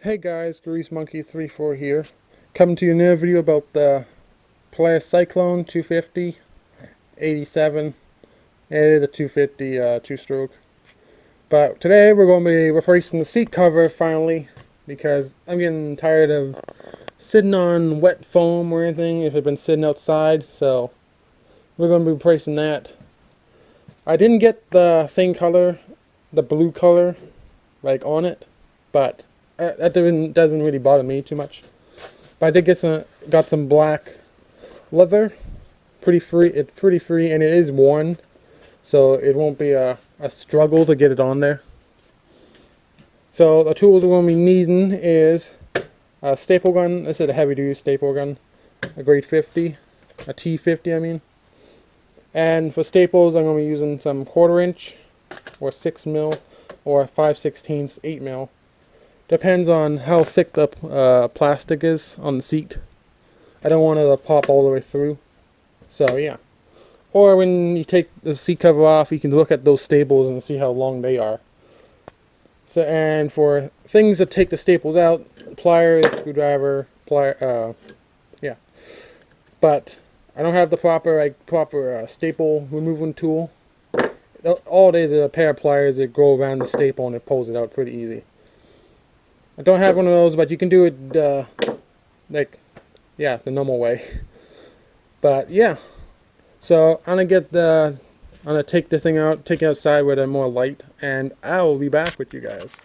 Hey guys, Grease Monkey 34 here, coming to you in another video about the Polaris Cyclone 250 87 and the 250 two-stroke. But today we're going to be replacing the seat cover finally, because I'm getting tired of sitting on wet foam or anything if it's been sitting outside. So we're going to be replacing that. I didn't get the same color, the blue color, like on it, but that doesn't really bother me too much. But I did got some black leather, pretty free. It's pretty free, and it is worn, so it won't be a struggle to get it on there. So the tools we're going to be needing is a staple gun. This is a heavy duty staple gun, a grade 50, a T50 I mean. And for staples, I'm going to be using some 1/4 inch or 6 mil or 5/16 8 mil. Depends on how thick the plastic is on the seat. I don't want it to pop all the way through. So yeah. Or when you take the seat cover off, you can look at those staples and see how long they are. So, and for things that take the staples out, pliers, screwdriver, yeah. But I don't have the proper staple removing tool. All it is a pair of pliers that go around the staple and it pulls it out pretty easy. I don't have one of those, but you can do it the normal way. But yeah, so I'm gonna take this thing out, take it outside where they're more light, and I will be back with you guys.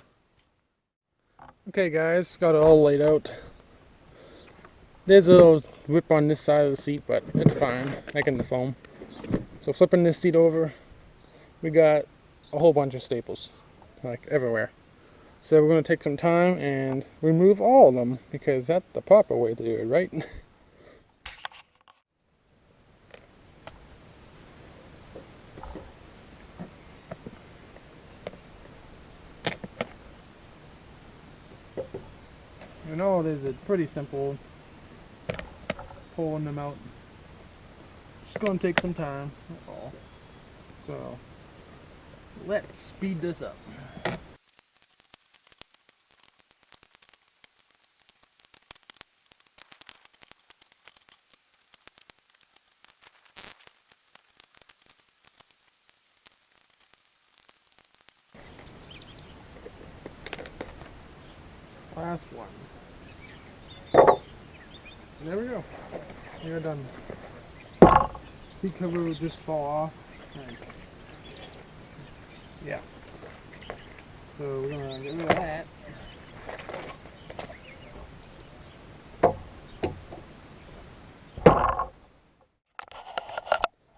Okay guys, got it all laid out. There's a little rip on this side of the seat, but it's fine, making the foam. So flipping this seat over, we got a whole bunch of staples, like everywhere. So we're going to take some time and remove all of them, because that's the proper way to do it, right? You know, it is pretty simple pulling them out. Just going to take some time, that's all. So let's speed this up. Last one. There we go. You're done. Seat cover will just fall off. And yeah. So we're gonna get rid of that.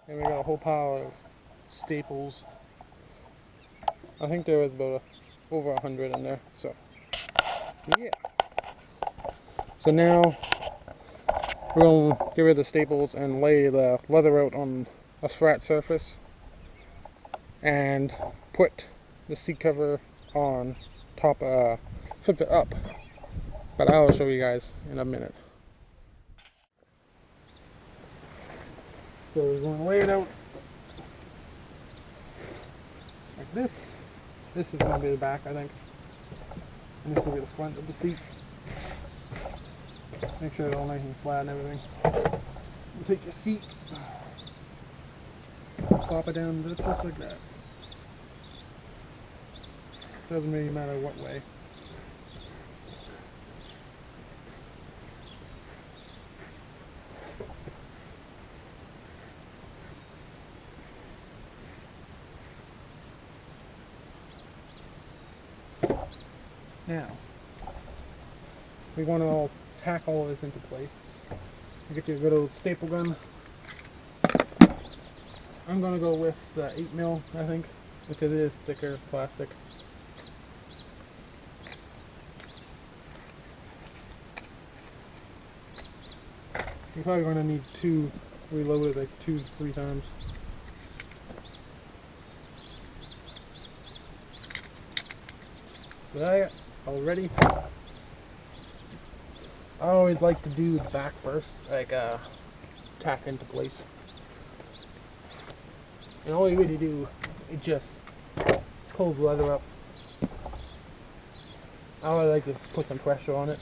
And we got a whole pile of staples. I think there was about over 100 in there. So yeah. So now we're going to get rid of the staples and lay the leather out on a flat surface and put the seat cover on top, flip it up. But I'll show you guys in a minute. So we're going to lay it out like this. This is going to be the back, I think. And this will be the front of the seat. Make sure it's all nice and flat and everything. You take your seat, pop it down just like that. Doesn't really matter what way. Now, we want to tack all of this into place. You get your good old staple gun. I'm going to go with the 8 mil, I think, because it is thicker plastic. You're probably going to need to reload it like 2-3 times. So that already. I always like to do the back first, like tack into place. And all you really do is just pull the leather up I would like to put some pressure on it.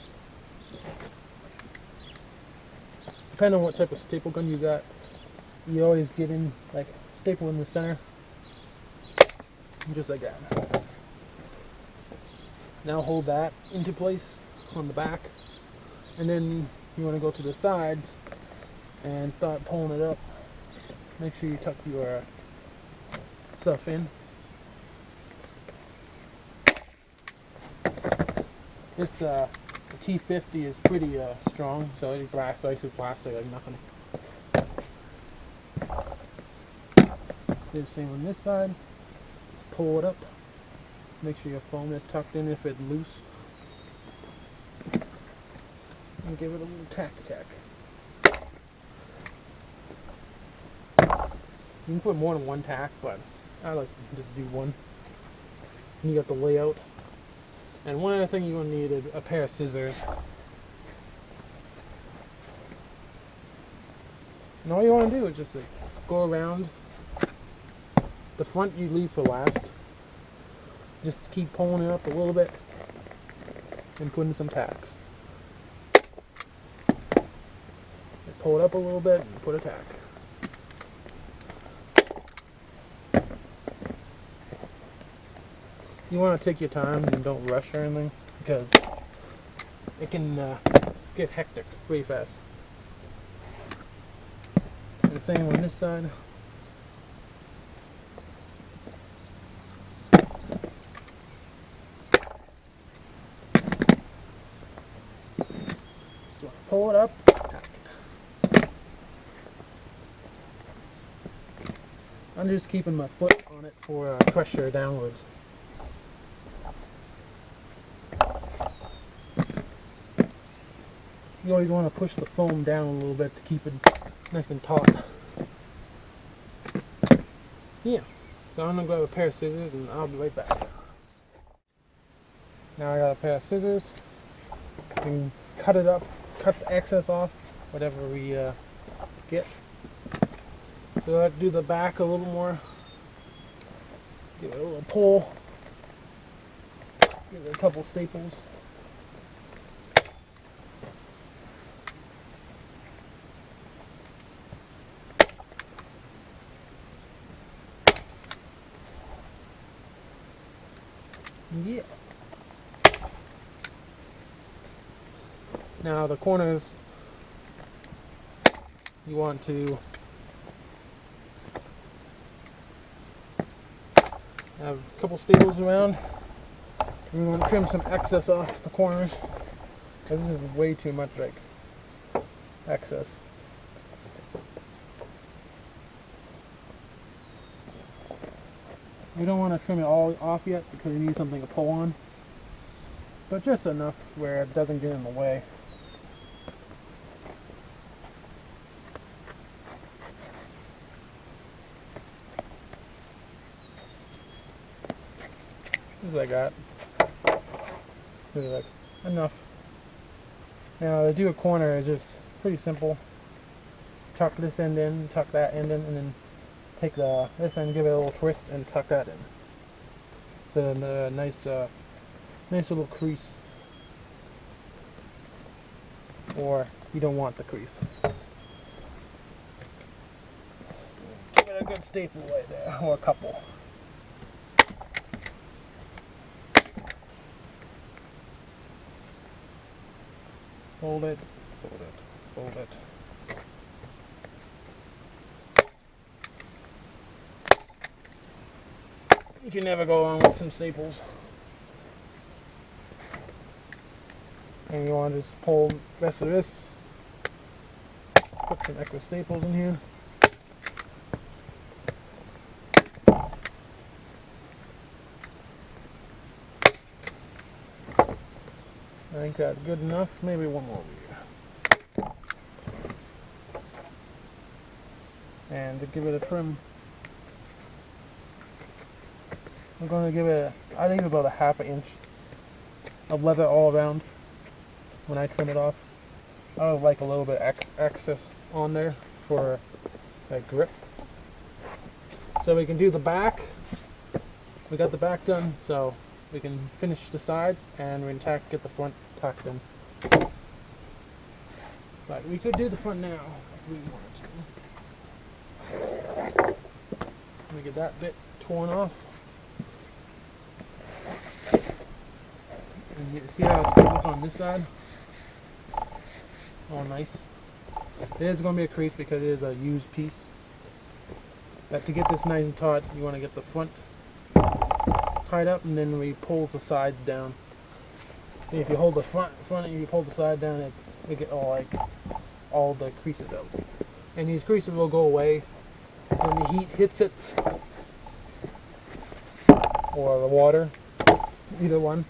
Depending on what type of staple gun you got, you always get in like staple in the center, just like that. Now hold that into place on the back, and then you want to go to the sides and start pulling it up. Make sure you tuck your stuff in. This T50 is pretty strong, so it's plastic like nothing. Do the same on this side. Pull it up. Make sure your foam is tucked in if it's loose. And give it a little tack. You can put more than one tack, but I like to just do one. And you got the layout. And one other thing you're going to need is a pair of scissors. And all you want to do is just like, go around. The front you leave for last. Just keep pulling it up a little bit and putting some tacks. Pull it up a little bit and put a tack. You want to take your time and don't rush or anything, because it can get hectic pretty fast. And the same on this side. So pull it up. I'm just keeping my foot on it for pressure downwards. You always want to push the foam down a little bit to keep it nice and taut. Yeah, so I'm going to grab a pair of scissors and I'll be right back. Now I got a pair of scissors. You can cut it up, cut the excess off, whatever we get. So let's do the back a little more. Give it a little pull. Give it a couple staples. Yeah. Now the corners, you want to have a couple staples around. We want to trim some excess off the corners, because this is way too much like excess. You don't want to trim it all off yet because you need something to pull on, but just enough where it doesn't get in the way. Just like that. Just like enough. Now to do a corner is just pretty simple. Tuck this end in, tuck that end in, and then take this end, give it a little twist, and tuck that in. So a nice little crease. Or you don't want the crease. Give it a good staple right there, or a couple. Fold it, fold it, fold it. You can never go wrong with some staples. And you want to just pull the rest of this. Put some extra staples in here. I think that's good enough. Maybe one more over here. And to give it a trim, I'm going to give it, I think about a ½ inch of leather all around when I trim it off. I would like a little bit excess on there for that grip. So we can do the back. We got the back done, so we can finish the sides and we can get the front tacked in. But we could do the front now if we wanted to. Let me get that bit torn off. And you see how it's look on this side? Oh, nice. It is going to be a crease because it is a used piece. But to get this nice and taut, you want to get the front tied up, and then we pull the sides down. See, if you hold the front and you pull the side down, it get all the creases out. And these creases will go away when the heat hits it, or the water, either one.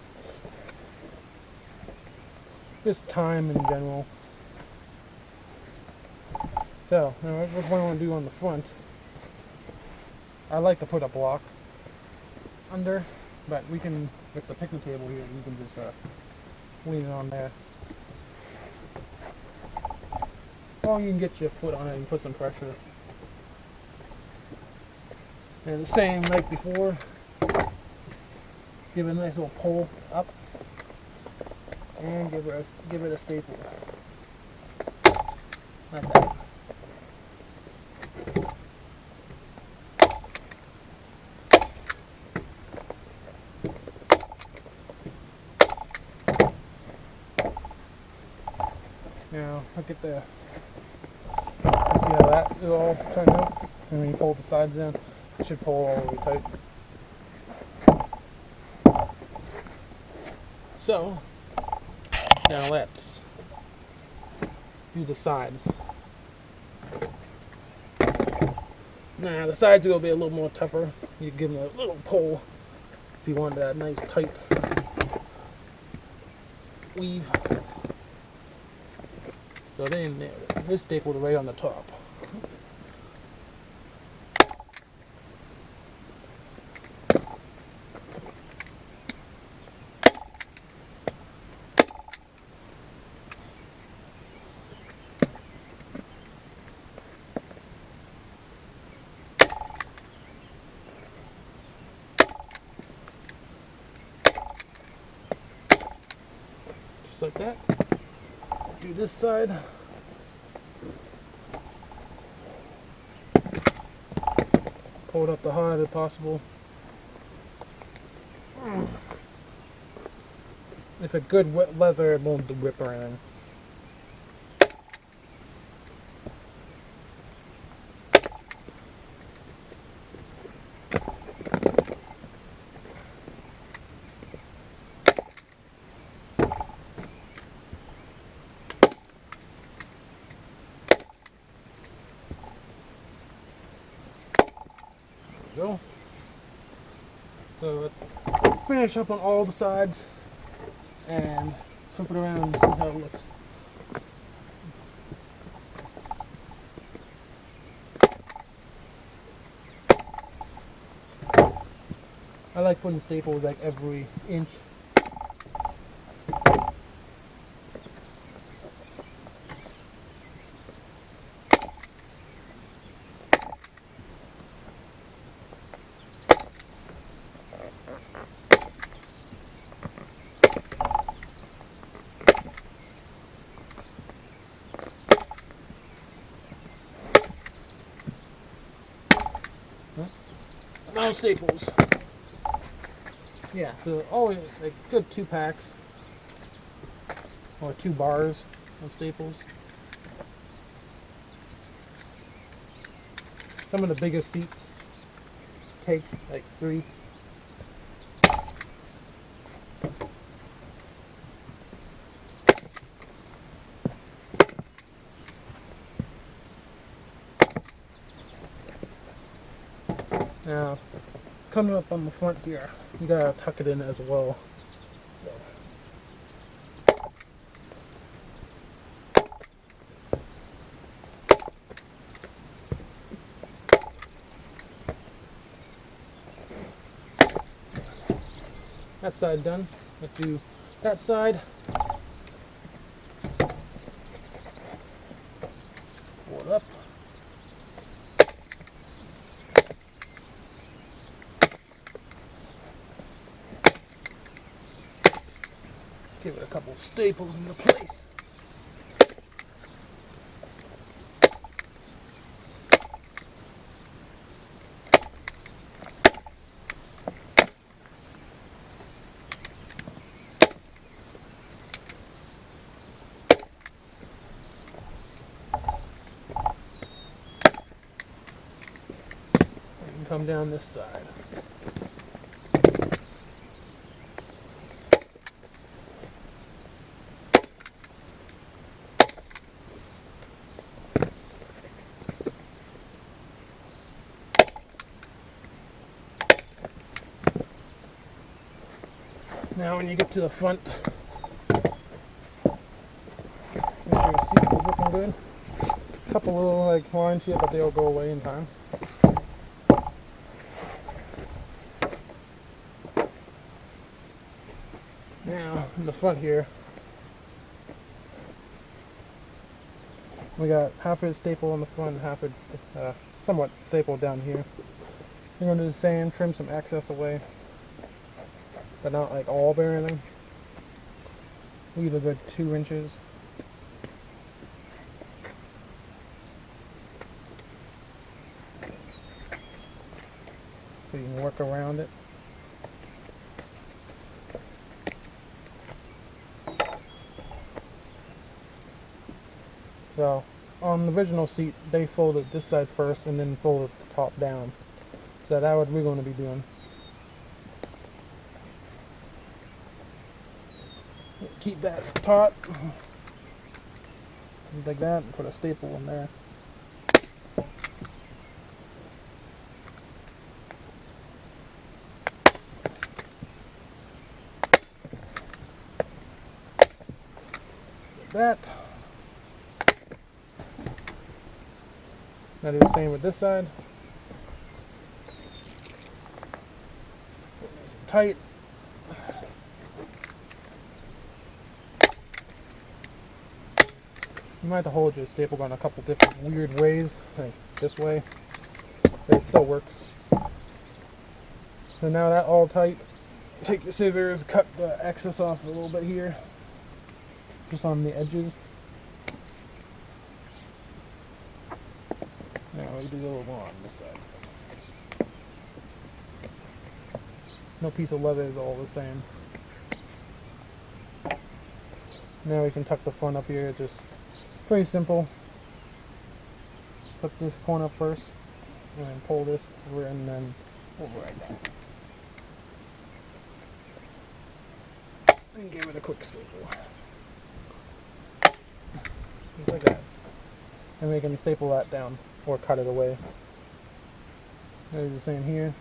Just time in general. So, now what I want to do on the front, I like to put a block under, but we can, with the picnic table here, we can just lean it on there. Or you can get your foot on it and put some pressure. And the same like before, give it a nice little pull up, and give it a staple. Like that. Now, look at the, see how that is all turned out? And when you pull the sides in, it should pull all the way tight. So, now let's do the sides. Now, the sides are going to be a little more tougher. You give them a little pull if you want that nice tight weave. So then this stapled right on the top. Just like that. Do this side. Pull it up the hard as possible. If it's good wet leather, it won't rip or anything. Go. So let's finish up on all the sides and flip it around and see how it looks. I like putting staples like every inch. Now staples. Yeah, so always like good 2 packs or 2 bars of staples. Some of the biggest seats takes like 3. Now, coming up on the front here, you gotta tuck it in as well. That side done. Let's do that side. Pull it up. couple staples into place. Come down this side. Now when you get to the front, make sure your seat is looking good. A couple little like lines here, but they'll go away in time. Now, in the front here, we got half of it stapled on the front and half of it somewhat stapled down here. We're going to do the same, trim some excess away, but not like all or anything. Leave a good 2 inches. So you can work around it. So, on the original seat, they folded this side first and then folded the top down. So that's what we're going to be doing. Keep that taut, like that, and put a staple in there. Like that. Now do the same with this side. Nice and tight. You might have to hold your staple gun a couple different weird ways, like this way, but it still works. So now that all tight, take your scissors, cut the excess off a little bit here, just on the edges. Now we do a little more on this side. No piece of leather is all the same. Now we can tuck the front up here, just pretty simple. Put this corner up first, and then pull this over, and then over right there. And give it a quick staple. Just like that. And we can staple that down, or cut it away. Do the same here.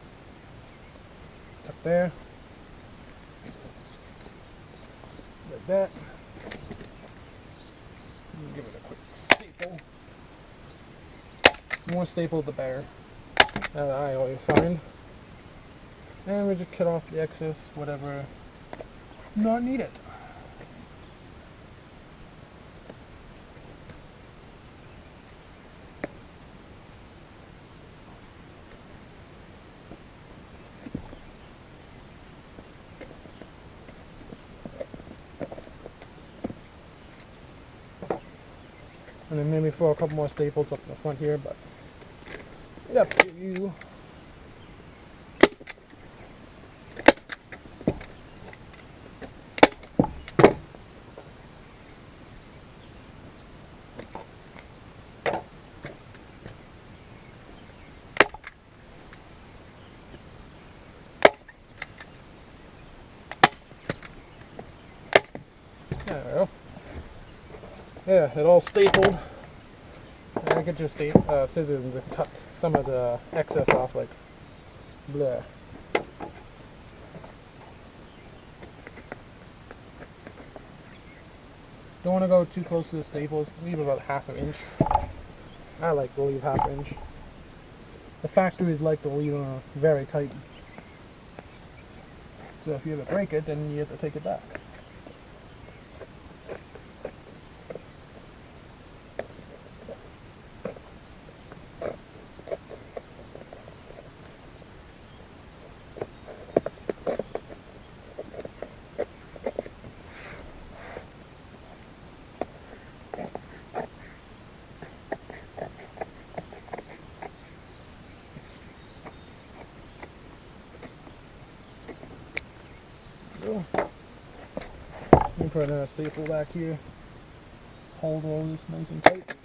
Tuck there. Like that. Give it a quick staple. The more staple, the better. That I always find. And we just cut off the excess, whatever not needed. And then maybe throw a couple more staples up in the front here, but it's up to you. There we go. Yeah, it all stapled. And I get your scissors and just cut some of the excess off, like blah. Don't want to go too close to the staples. Leave about ½ an inch. I like to leave ½ inch. The factories like to leave them very tight. So if you ever break it, then you have to take it back. put a staple back here. Hold all this nice and tight.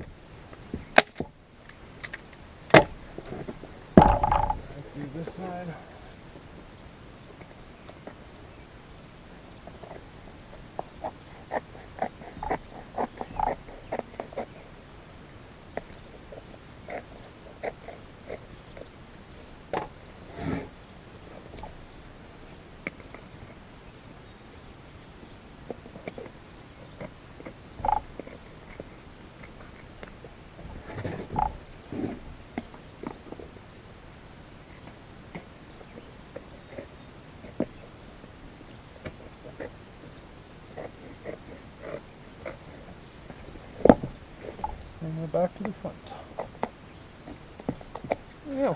Back through this side. And we're back to the front. Yeah.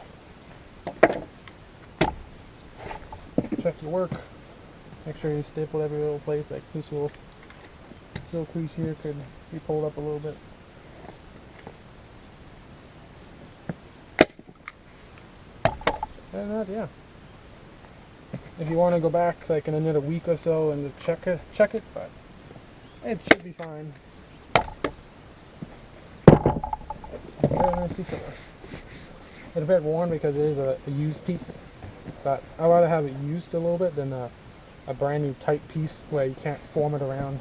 Check your work. Make sure you staple every little place. Like this little silk crease here could be pulled up a little bit. And that, yeah. If you want to go back like in another week or so and check it, but it should be fine. Very nicely filler. It's a bit worn because it is a used piece, but I'd rather have it used a little bit than a brand new tight piece where you can't form it around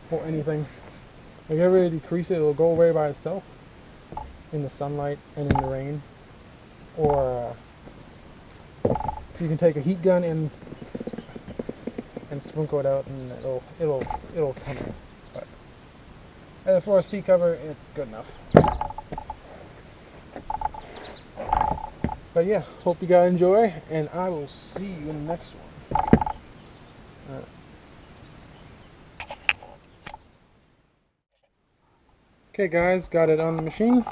or anything. If you ever decrease it, it'll go away by itself in the sunlight and in the rain. Or you can take a heat gun and sprinkle it out, and it'll come out. But for a seat cover, it's good enough. But yeah, hope you guys enjoy, and I will see you in the next one. Okay guys, got it on the machine.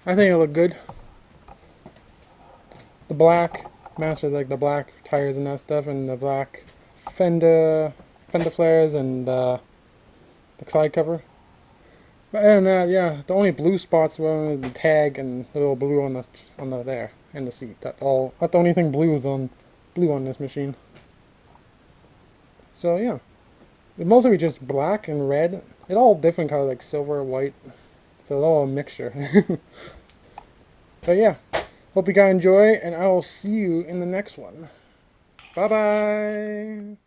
I think it looked good. The black matches like the black tires and that stuff, and the black fender flares and the side cover. But other than that, yeah, the only blue spots were the tag and the little blue on the there in the seat. That's all. That's the only thing blue on this machine. So yeah, it's mostly just black and red. It's all different colors like silver, white. So it's all a mixture. But yeah, hope you guys enjoy, and I will see you in the next one. Bye bye.